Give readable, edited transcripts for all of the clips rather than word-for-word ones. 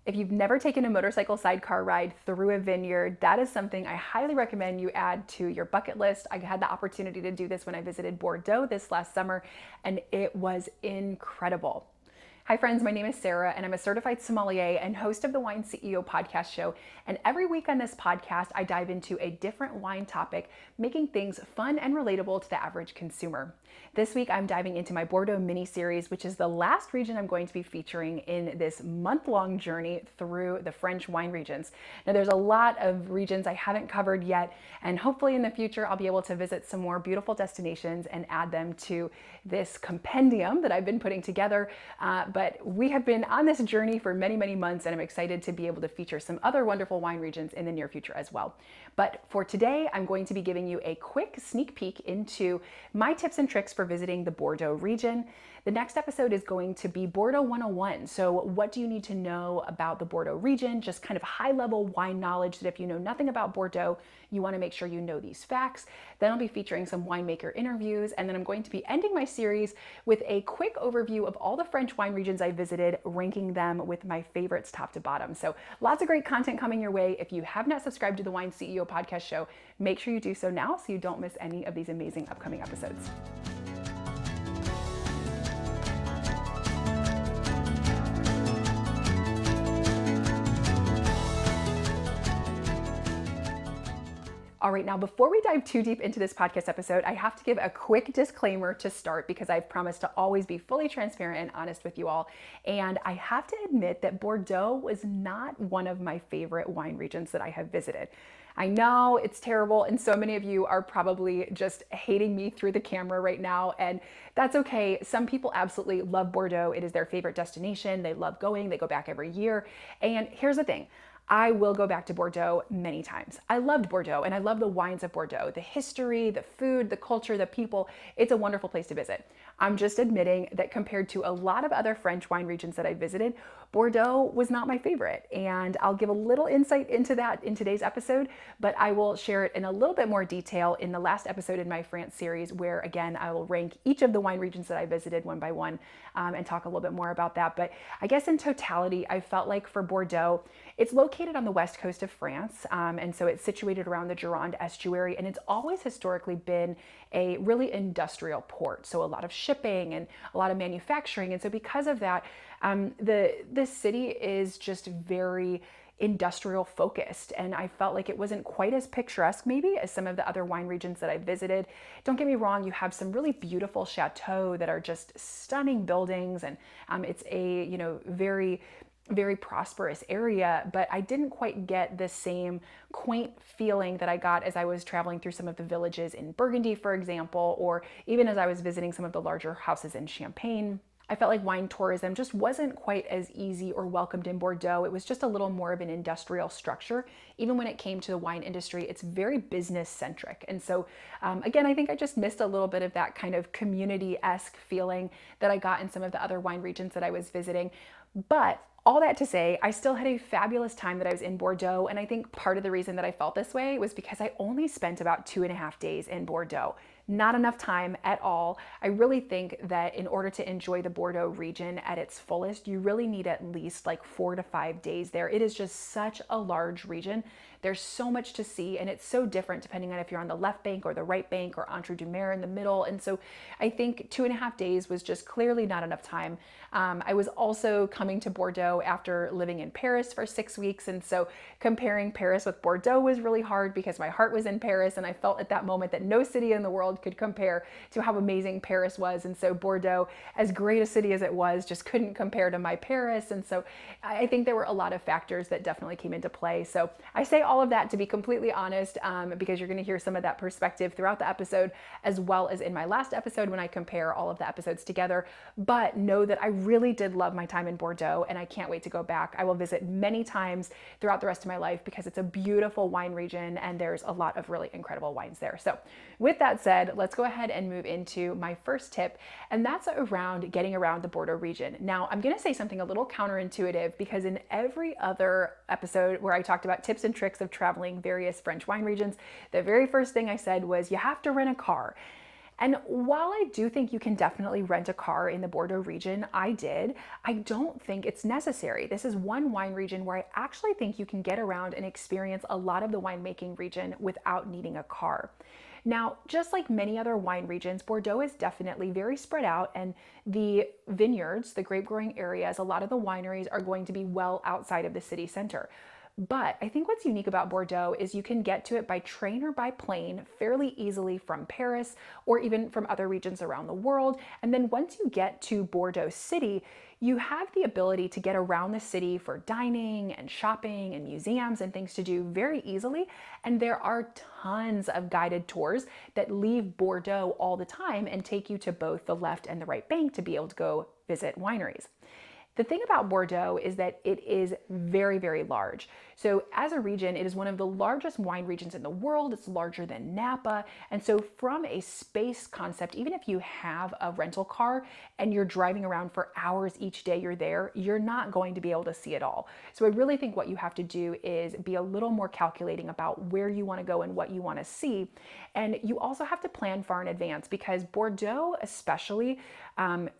If you've never taken a motorcycle sidecar ride through a vineyard, that is something I highly recommend you add to your bucket list. I had the opportunity to do this when I visited Bordeaux this last summer, and it was incredible. Hi, friends. My name is Sarah, and I'm a certified sommelier and host of the Wine CEO podcast show. And every week on this podcast, I dive into a different wine topic, making things fun and relatable to the average consumer. This week, I'm diving into my Bordeaux mini series, which is the last region I'm going to be featuring in this month-long journey through the French wine regions. Now, there's a lot of regions I haven't covered yet, and hopefully in the future, I'll be able to visit some more beautiful destinations and add them to this compendium that I've been putting together. But we have been on this journey for many, many months, and I'm excited to be able to feature some other wonderful wine regions in the near future as well. But for today, I'm going to be giving you a quick sneak peek into my tips and tricks for visiting the Bordeaux region. The next episode is going to be Bordeaux 101. So what do you need to know about the Bordeaux region? Just kind of high-level wine knowledge that if you know nothing about Bordeaux, you want to make sure you know these facts. Then I'll be featuring some winemaker interviews, and then I'm going to be ending my series with a quick overview of all the French wine regions I visited, ranking them with my favorites top to bottom. So lots of great content coming your way. If you have not subscribed to the Wine CEO podcast show, make sure you do so now so you don't miss any of these amazing upcoming episodes. All right, now before we dive too deep into this podcast episode, I have to give a quick disclaimer to start because I've promised to always be fully transparent and honest with you all. And I have to admit that Bordeaux was not one of my favorite wine regions that I have visited. I know it's terrible, and so many of you are probably just hating me through the camera right now, and that's okay. Some people absolutely love Bordeaux. It is their favorite destination. They love going. They go back every year. And here's the thing. I will go back to Bordeaux many times. I loved Bordeaux, and I love the wines of Bordeaux, the history, the food, the culture, the people. It's a wonderful place to visit. I'm just admitting that compared to a lot of other French wine regions that I visited, Bordeaux was not my favorite. And I'll give a little insight into that in today's episode, but I will share it in a little bit more detail in the last episode in my France series, where again, I will rank each of the wine regions that I visited one by one and talk a little bit more about that. But I guess in totality, I felt like for Bordeaux, it's located on the west coast of France, and so it's situated around the Gironde estuary, and it's always historically been a really industrial port, so a lot of shipping and a lot of manufacturing, and so because of that, the city is just very industrial focused, and I felt like it wasn't quite as picturesque maybe as some of the other wine regions that I visited. Don't get me wrong, you have some really beautiful chateaux that are just stunning buildings, and it's a very prosperous area, but I didn't quite get the same quaint feeling that I got as I was traveling through some of the villages in Burgundy, for example, or even as I was visiting some of the larger houses in Champagne. I felt like wine tourism just wasn't quite as easy or welcomed in Bordeaux. It was just a little more of an industrial structure. Even when it came to the wine industry, it's very business centric. And so, again, I think I just missed a little bit of that kind of community-esque feeling that I got in some of the other wine regions that I was visiting. But all that to say, I still had a fabulous time that I was in Bordeaux, and I think part of the reason that I felt this way was because I only spent about 2.5 days in Bordeaux. Not enough time at all. I really think that in order to enjoy the Bordeaux region at its fullest, you really need at least like 4 to 5 days there. It is just such a large region. There's so much to see, and it's so different depending on if you're on the left bank or the right bank or Entre-deux-Mers in the middle. And so I think 2.5 days was just clearly not enough time. I was also coming to Bordeaux after living in Paris for 6 weeks. And so comparing Paris with Bordeaux was really hard because my heart was in Paris, and I felt at that moment that no city in the world could compare to how amazing Paris was. And so Bordeaux, as great a city as it was, just couldn't compare to my Paris. And so I think there were a lot of factors that definitely came into play. So I say all of that to be completely honest, because you're going to hear some of that perspective throughout the episode, as well as in my last episode when I compare all of the episodes together. But know that I really did love my time in Bordeaux, and I can't wait to go back. I will visit many times throughout the rest of my life because it's a beautiful wine region and there's a lot of really incredible wines there. So with that said, let's go ahead and move into my first tip, and that's around getting around the Bordeaux region. Now, I'm going to say something a little counterintuitive because in every other episode where I talked about tips and tricks of traveling various French wine regions, the very first thing I said was you have to rent a car. And while I do think you can definitely rent a car in the Bordeaux region, I did, I don't think it's necessary. This is one wine region where I actually think you can get around and experience a lot of the winemaking region without needing a car. Now, just like many other wine regions, Bordeaux is definitely very spread out, and the vineyards, the grape growing areas, a lot of the wineries are going to be well outside of the city center. But I think what's unique about Bordeaux is you can get to it by train or by plane fairly easily from Paris or even from other regions around the world. And then once you get to Bordeaux city, you have the ability to get around the city for dining and shopping and museums and things to do very easily. And there are tons of guided tours that leave Bordeaux all the time and take you to both the left and the right bank to be able to go visit wineries. The thing about Bordeaux is that it is very, very large. So as a region, it is one of the largest wine regions in the world. It's larger than Napa. And so from a space concept, even if you have a rental car and you're driving around for hours each day you're there, you're not going to be able to see it all. So I really think what you have to do is be a little more calculating about where you want to go and what you want to see. And you also have to plan far in advance because Bordeaux especially,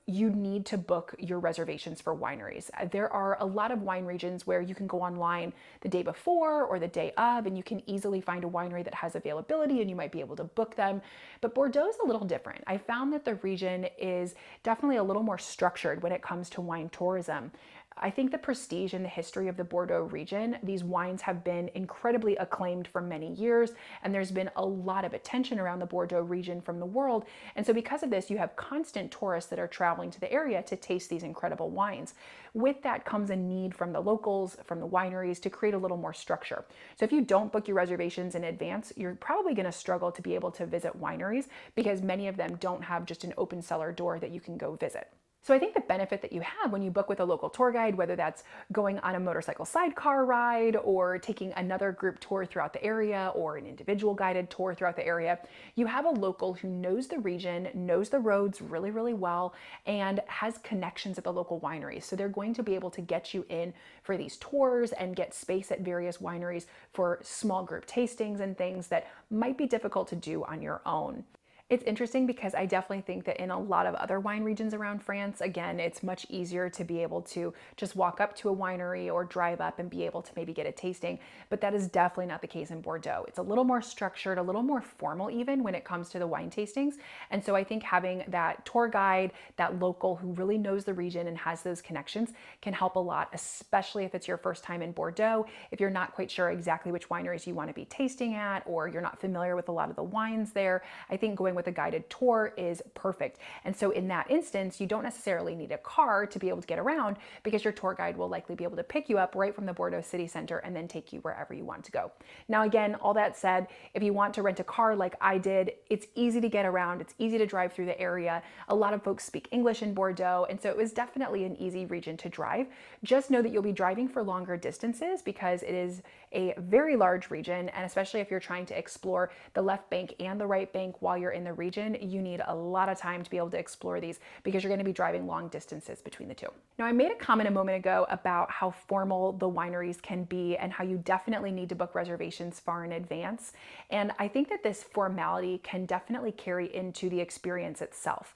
you need to book your reservations for wineries. There are a lot of wine regions where you can go online the day before or the day of, and you can easily find a winery that has availability and you might be able to book them. But Bordeaux is a little different. I found that the region is definitely a little more structured when it comes to wine tourism. I think the prestige and the history of the Bordeaux region, these wines have been incredibly acclaimed for many years, and there's been a lot of attention around the Bordeaux region from the world. And so because of this, you have constant tourists that are traveling to the area to taste these incredible wines. With that comes a need from the locals, from the wineries, to create a little more structure. So if you don't book your reservations in advance, you're probably going to struggle to be able to visit wineries because many of them don't have just an open cellar door that you can go visit. So I think the benefit that you have when you book with a local tour guide, whether that's going on a motorcycle sidecar ride or taking another group tour throughout the area or an individual guided tour throughout the area, you have a local who knows the region, knows the roads really, really well, and has connections at the local wineries. So they're going to be able to get you in for these tours and get space at various wineries for small group tastings and things that might be difficult to do on your own. It's interesting because I definitely think that in a lot of other wine regions around France, again, it's much easier to be able to just walk up to a winery or drive up and be able to maybe get a tasting, but that is definitely not the case in Bordeaux. It's a little more structured, a little more formal even when it comes to the wine tastings. And so I think having that tour guide, that local who really knows the region and has those connections can help a lot, especially if it's your first time in Bordeaux. If you're not quite sure exactly which wineries you want to be tasting at, or you're not familiar with a lot of the wines there, I think going with a guided tour is perfect. And so in that instance, you don't necessarily need a car to be able to get around because your tour guide will likely be able to pick you up right from the Bordeaux city center and then take you wherever you want to go. Now, again, all that said, if you want to rent a car like I did, it's easy to get around. It's easy to drive through the area. A lot of folks speak English in Bordeaux, and so it was definitely an easy region to drive. Just know that you'll be driving for longer distances because it is a very large region, and especially if you're trying to explore the left bank and the right bank while you're in the region, you need a lot of time to be able to explore these because you're going to be driving long distances between the two. Now, I made a comment a moment ago about how formal the wineries can be and how you definitely need to book reservations far in advance. And I think that this formality can definitely carry into the experience itself.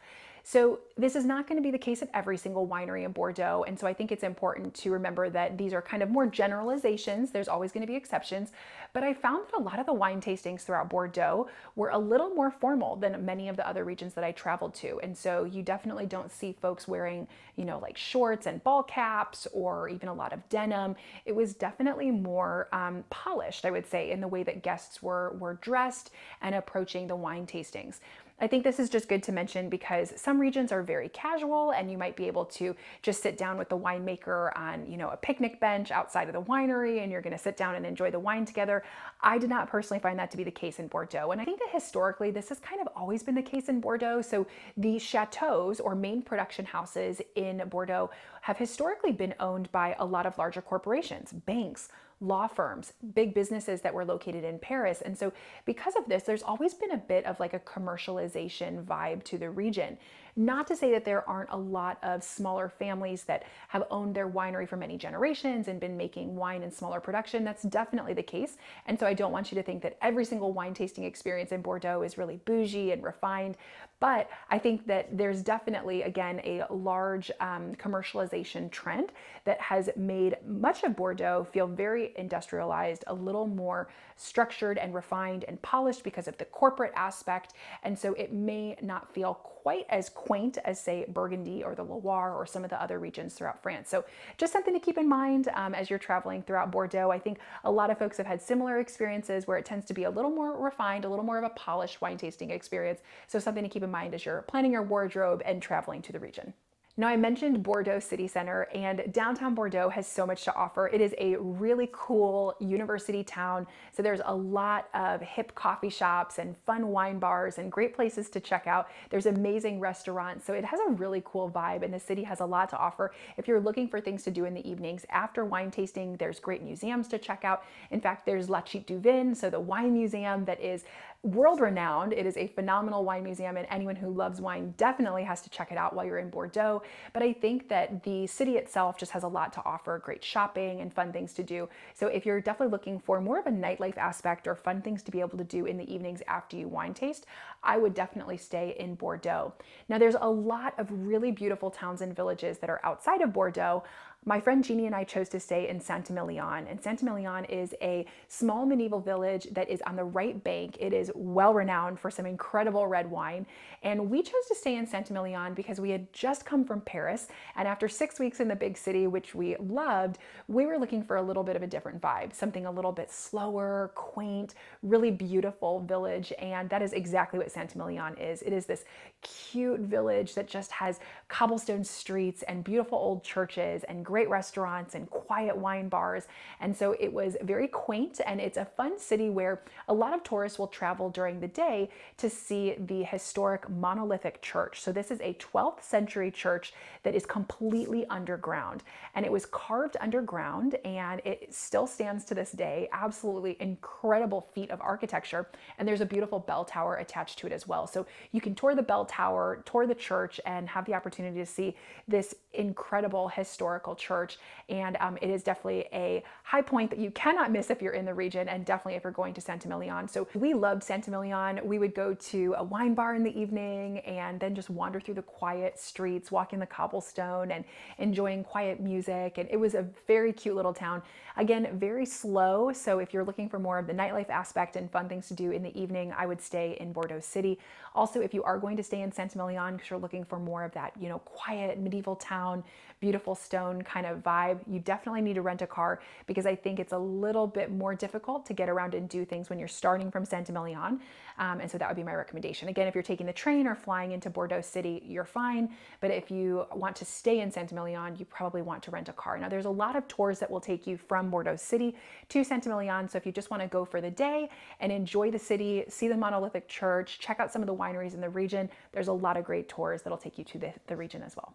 So this is not going to be the case at every single winery in Bordeaux. And so I think it's important to remember that these are kind of more generalizations. There's always going to be exceptions. But I found that a lot of the wine tastings throughout Bordeaux were a little more formal than many of the other regions that I traveled to. And so you definitely don't see folks wearing, like shorts and ball caps or even a lot of denim. It was definitely more polished, I would say, in the way that guests were dressed and approaching the wine tastings. I think this is just good to mention because some regions are very casual and you might be able to just sit down with the winemaker on, a picnic bench outside of the winery and you're going to sit down and enjoy the wine together. I did not personally find that to be the case in Bordeaux. And I think that historically this has kind of always been the case in Bordeaux. So the chateaus or main production houses in Bordeaux have historically been owned by a lot of larger corporations, banks, law firms, big businesses that were located in Paris. And so because of this, there's always been a bit of like a commercialization vibe to the region. Not to say that there aren't a lot of smaller families that have owned their winery for many generations and been making wine in smaller production. That's definitely the case. And so I don't want you to think that every single wine tasting experience in Bordeaux is really bougie and refined. But I think that there's definitely, again, a large commercialization trend that has made much of Bordeaux feel very industrialized, a little more structured and refined and polished because of the corporate aspect. And so it may not feel quite as quaint as, say, Burgundy or the Loire or some of the other regions throughout France. So just something to keep in mind as you're traveling throughout Bordeaux. I think a lot of folks have had similar experiences where it tends to be a little more refined, a little more of a polished wine tasting experience. So something to keep in mind as you're planning your wardrobe and traveling to the region. Now, I mentioned Bordeaux City Center, and downtown Bordeaux has so much to offer. It is a really cool university town, so there's a lot of hip coffee shops and fun wine bars and great places to check out. There's amazing restaurants, so it has a really cool vibe, and the city has a lot to offer. If you're looking for things to do in the evenings after wine tasting, there's great museums to check out. In fact, there's La Chite du Vin, so the wine museum that is world-renowned. It is a phenomenal wine museum, and anyone who loves wine definitely has to check it out while you're in Bordeaux. But I think that the city itself just has a lot to offer, great shopping and fun things to do. So if you're definitely looking for more of a nightlife aspect or fun things to be able to do in the evenings after you wine taste, I would definitely stay in Bordeaux. Now, there's a lot of really beautiful towns and villages that are outside of Bordeaux. My friend Jeannie and I chose to stay in Saint-Emilion, and Saint-Emilion is a small medieval village that is on the right bank. It is well renowned for some incredible red wine, and we chose to stay in Saint-Emilion because we had just come from Paris, and after 6 weeks in the big city, which we loved, we were looking for a little bit of a different vibe, something a little bit slower, quaint, really beautiful village, and that is exactly what Saint-Emilion is. It is this cute village that just has cobblestone streets and beautiful old churches and great restaurants and quiet wine bars. And so it was very quaint, and it's a fun city where a lot of tourists will travel during the day to see the historic monolithic church. So this is a 12th century church that is completely underground, and it was carved underground, and it still stands to this day. Absolutely incredible feat of architecture. And there's a beautiful bell tower attached to it as well. So you can tour the bell tower, tour the church, and have the opportunity to see this incredible historical church. And it is definitely a high point that you cannot miss if you're in the region, and definitely if you're going to Saint-Emilion. So we loved Saint-Emilion. We would go to a wine bar in the evening and then just wander through the quiet streets, walking the cobblestone and enjoying quiet music. And it was a very cute little town. Again, very slow. So if you're looking for more of the nightlife aspect and fun things to do in the evening, I would stay in Bordeaux City. Also, if you are going to stay in Saint-Emilion because you're looking for more of that, quiet medieval town, beautiful stone kind of vibe, you definitely need to rent a car, because I think it's a little bit more difficult to get around and do things when you're starting from Saint-Emilion. And so that would be my recommendation. Again, if you're taking the train or flying into Bordeaux City, you're fine. But if you want to stay in Saint-Emilion, you probably want to rent a car. Now, there's a lot of tours that will take you from Bordeaux City to Saint-Emilion. So if you just want to go for the day and enjoy the city, see the monolithic church, check out some of the wineries in the region, there's a lot of great tours that'll take you to the region as well.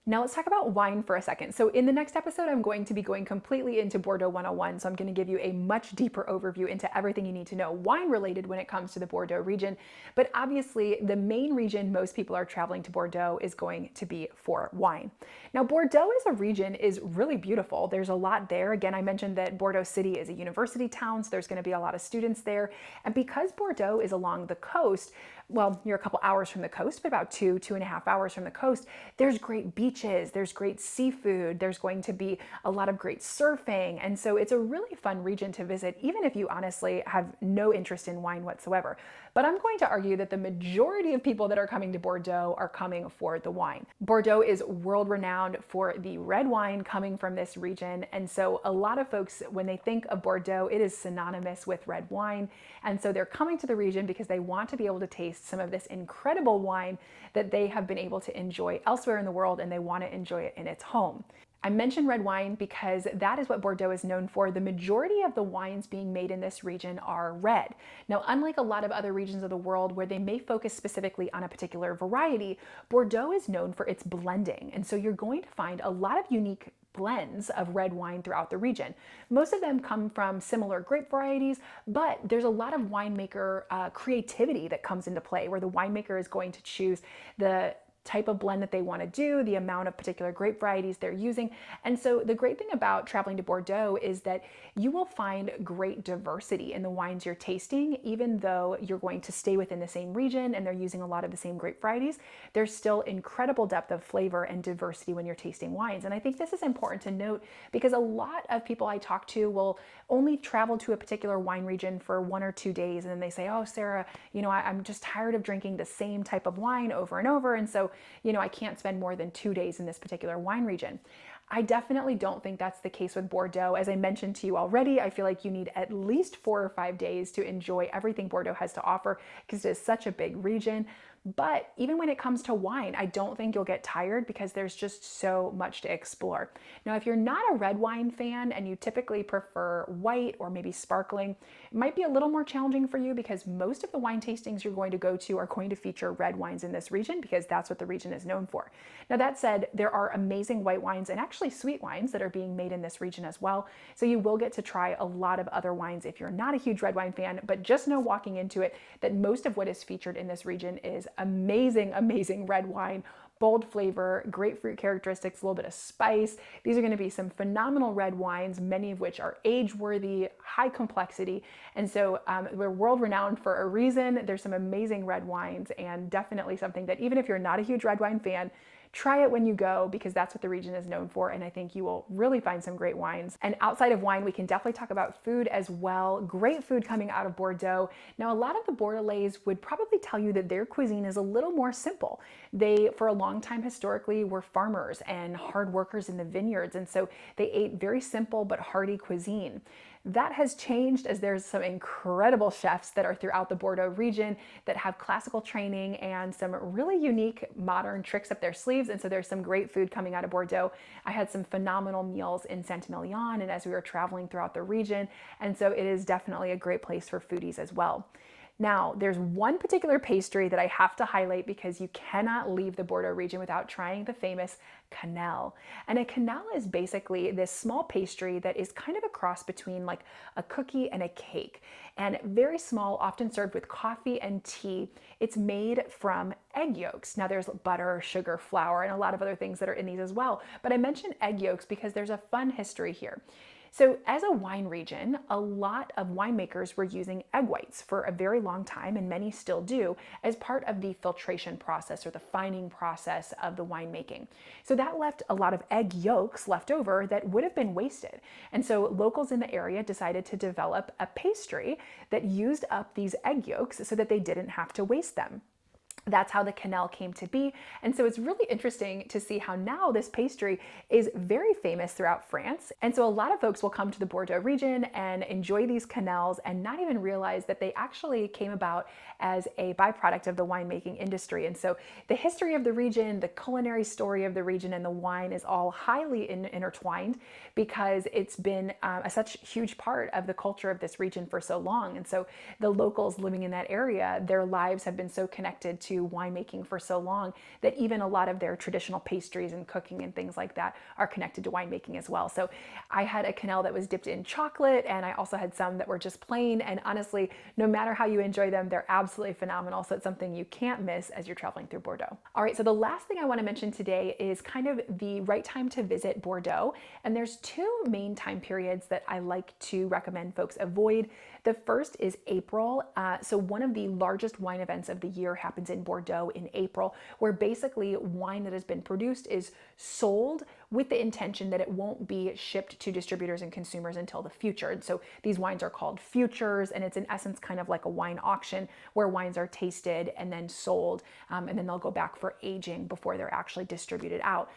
Now let's talk about wine for a second. So in the next episode, I'm going to be going completely into Bordeaux 101. So I'm going to give you a much deeper overview into everything you need to know wine related when it comes to the Bordeaux region. But obviously the main region most people are traveling to Bordeaux is going to be for wine. Now Bordeaux as a region is really beautiful. There's a lot there. Again, I mentioned that Bordeaux City is a university town, so there's going to be a lot of students there. And because Bordeaux is along the coast, well, you're a couple hours from the coast, but about 2.5 hours from the coast, there's great beaches, there's great seafood, there's going to be a lot of great surfing. And so it's a really fun region to visit, even if you honestly have no interest in wine whatsoever. But I'm going to argue that the majority of people that are coming to Bordeaux are coming for the wine. Bordeaux is world renowned for the red wine coming from this region. And so a lot of folks, when they think of Bordeaux, it is synonymous with red wine. And so they're coming to the region because they want to be able to taste some of this incredible wine that they have been able to enjoy elsewhere in the world, and they want to enjoy it in its home. I mentioned red wine because that is what Bordeaux is known for. The majority of the wines being made in this region are red. Now, unlike a lot of other regions of the world where they may focus specifically on a particular variety, Bordeaux is known for its blending. And so you're going to find a lot of unique blends of red wine throughout the region. Most of them come from similar grape varieties, but there's a lot of winemaker creativity that comes into play, where the winemaker is going to choose the type of blend that they want to do, the amount of particular grape varieties they're using. And so the great thing about traveling to Bordeaux is that you will find great diversity in the wines you're tasting, even though you're going to stay within the same region and they're using a lot of the same grape varieties. There's still incredible depth of flavor and diversity when you're tasting wines. And I think this is important to note because a lot of people I talk to will only travel to a particular wine region for 1 or 2 days. And then they say, oh, Sarah, I'm just tired of drinking the same type of wine over and over. And so I can't spend more than 2 days in this particular wine region. I definitely don't think that's the case with Bordeaux. As I mentioned to you already, I feel like you need at least 4 or 5 days to enjoy everything Bordeaux has to offer because it is such a big region. But even when it comes to wine, I don't think you'll get tired because there's just so much to explore. Now, if you're not a red wine fan and you typically prefer white or maybe sparkling, it might be a little more challenging for you because most of the wine tastings you're going to go to are going to feature red wines in this region because that's what the region is known for. Now, that said, there are amazing white wines and actually sweet wines that are being made in this region as well. So you will get to try a lot of other wines if you're not a huge red wine fan, but just know walking into it that most of what is featured in this region is amazing red wine, bold flavor, grapefruit characteristics, a little bit of spice. These are going to be some phenomenal red wines, many of which are age-worthy, high complexity. And so we're world renowned for a reason. There's some amazing red wines and definitely something that even if you're not a huge red wine fan, try it when you go because that's what the region is known for, and I think you will really find some great wines. And outside of wine, we can definitely talk about food as well. Great food coming out of Bordeaux. Now, a lot of the Bordelais would probably tell you that their cuisine is a little more simple. They, for a long time historically, were farmers and hard workers in the vineyards, and so they ate very simple but hearty cuisine. That has changed as there's some incredible chefs that are throughout the Bordeaux region that have classical training and some really unique modern tricks up their sleeves. And so there's some great food coming out of Bordeaux. I had some phenomenal meals in Saint-Emilion and as we were traveling throughout the region. And so it is definitely a great place for foodies as well. Now, there's one particular pastry that I have to highlight because you cannot leave the Bordeaux region without trying the famous quenelle. And a quenelle is basically this small pastry that is kind of a cross between like a cookie and a cake. And very small, often served with coffee and tea. It's made from egg yolks. Now there's butter, sugar, flour, and a lot of other things that are in these as well. But I mentioned egg yolks because there's a fun history here. So as a wine region, a lot of winemakers were using egg whites for a very long time, and many still do, as part of the filtration process or the fining process of the winemaking. So that left a lot of egg yolks left over that would have been wasted. And so locals in the area decided to develop a pastry that used up these egg yolks so that they didn't have to waste them. That's how the quenelle came to be. And so it's really interesting to see how now this pastry is very famous throughout France. And so a lot of folks will come to the Bordeaux region and enjoy these quenelles and not even realize that they actually came about as a byproduct of the winemaking industry. And so the history of the region, the culinary story of the region, and the wine is all highly intertwined because it's been such a huge part of the culture of this region for so long. And so the locals living in that area, their lives have been so connected to winemaking for so long that even a lot of their traditional pastries and cooking and things like that are connected to winemaking as well. So I had a quenelle that was dipped in chocolate, and I also had some that were just plain. And honestly, no matter how you enjoy them, they're absolutely phenomenal. So it's something you can't miss as you're traveling through Bordeaux. All right, so the last thing I want to mention today is kind of the right time to visit Bordeaux. And there's 2 main time periods that I like to recommend folks avoid. The first is April. So one of the largest wine events of the year happens in Bordeaux in April, where basically wine that has been produced is sold with the intention that it won't be shipped to distributors and consumers until the future. And so these wines are called futures, and it's in essence kind of like a wine auction where wines are tasted and then sold, and then they'll go back for aging before they're actually distributed out.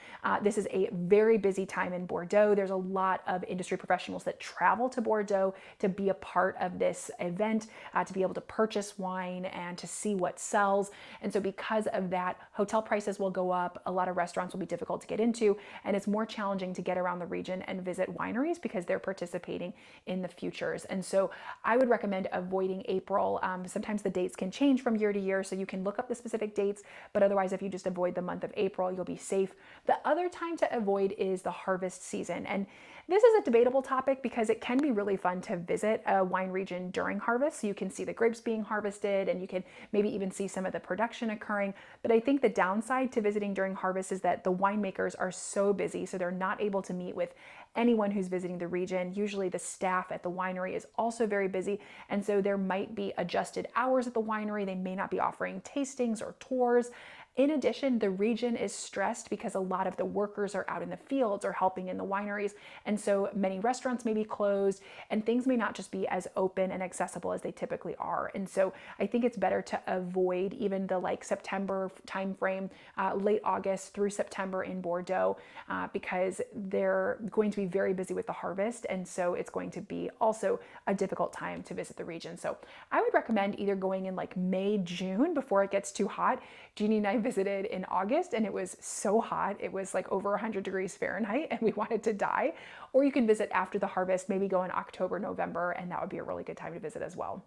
This is a very busy time in Bordeaux. There's a lot of industry professionals that travel to Bordeaux to be a part of this event, to be able to purchase wine and to see what sells. And so because of that, hotel prices will go up, a lot of restaurants will be difficult to get into, and it's it's more challenging to get around the region and visit wineries because they're participating in the futures. And so I would recommend avoiding April. Sometimes the dates can change from year to year, so you can look up the specific dates, but otherwise, if you just avoid the month of April, you'll be safe. The other time to avoid is the harvest season. And this is a debatable topic because it can be really fun to visit a wine region during harvest. So you can see the grapes being harvested and you can maybe even see some of the production occurring. But I think the downside to visiting during harvest is that the winemakers are so busy, so they're not able to meet with anyone who's visiting the region. Usually the staff at the winery is also very busy, and so there might be adjusted hours at the winery. They may not be offering tastings or tours. In addition, the region is stressed because a lot of the workers are out in the fields or helping in the wineries, and so many restaurants may be closed and things may not just be as open and accessible as they typically are. And so I think it's better to avoid even the September timeframe, late August through September in Bordeaux, because they're going to be very busy with the harvest, and so it's going to be also a difficult time to visit the region. So I would recommend either going in May, June before it gets too hot. Jeannie and I visited in August and it was so hot. It was over 100 degrees Fahrenheit and we wanted to die. Or you can visit after the harvest, maybe go in October, November, and that would be a really good time to visit as well.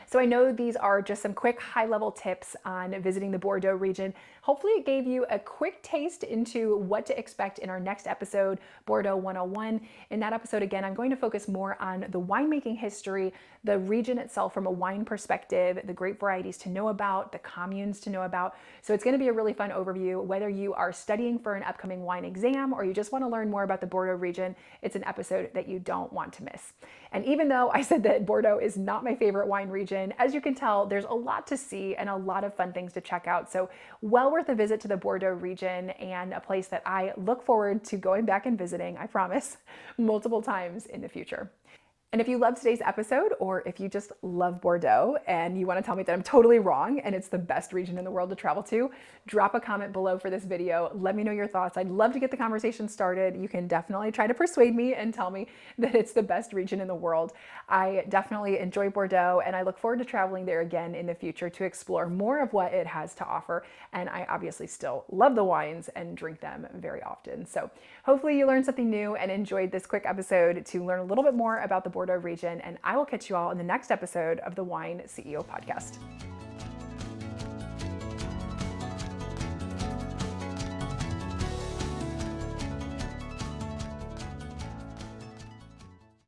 So I know these are just some quick high-level tips on visiting the Bordeaux region. Hopefully it gave you a quick taste into what to expect in our next episode, Bordeaux 101. In that episode, again, I'm going to focus more on the winemaking history, the region itself from a wine perspective, the grape varieties to know about, the communes to know about. So it's going to be a really fun overview. Whether you are studying for an upcoming wine exam or you just want to learn more about the Bordeaux region, it's an episode that you don't want to miss. And even though I said that Bordeaux is not my favorite wine region, as you can tell, there's a lot to see and a lot of fun things to check out. So well worth a visit to the Bordeaux region and a place that I look forward to going back and visiting, I promise, multiple times in the future. And if you loved today's episode, or if you just love Bordeaux and you want to tell me that I'm totally wrong and it's the best region in the world to travel to, drop a comment below for this video. Let me know your thoughts. I'd love to get the conversation started. You can definitely try to persuade me and tell me that it's the best region in the world. I definitely enjoy Bordeaux and I look forward to traveling there again in the future to explore more of what it has to offer. And I obviously still love the wines and drink them very often. So hopefully you learned something new and enjoyed this quick episode to learn a little bit more about the Bordeaux region, and I will catch you all in the next episode of the Wine CEO Podcast.